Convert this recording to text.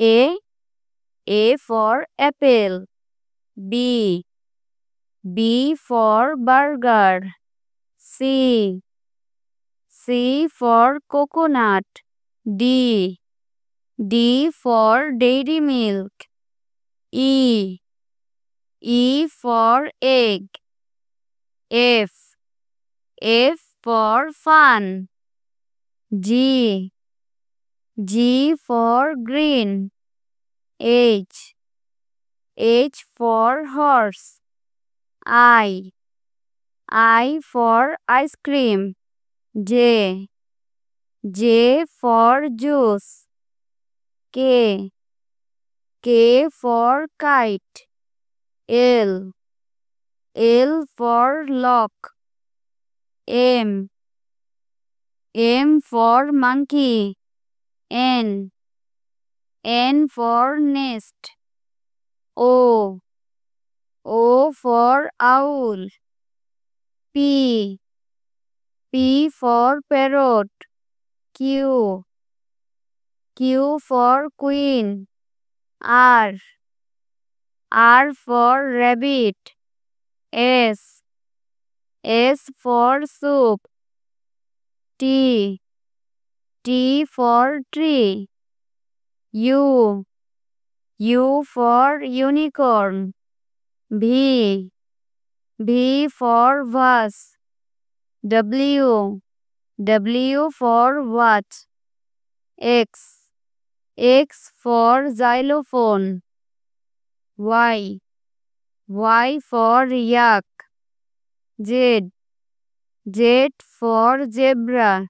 A for apple. B for burger. C for coconut. D for dairy milk. E for egg. F for fun. G for green. H for horse. I for ice cream. J for juice. K for kite. L for lock. M for monkey. N for nest. O for owl. P for parrot. Q for queen. R for rabbit. S for soup. T for tree. U for unicorn. V for vase. W for watch. X for xylophone. Y for yak. Z for zebra.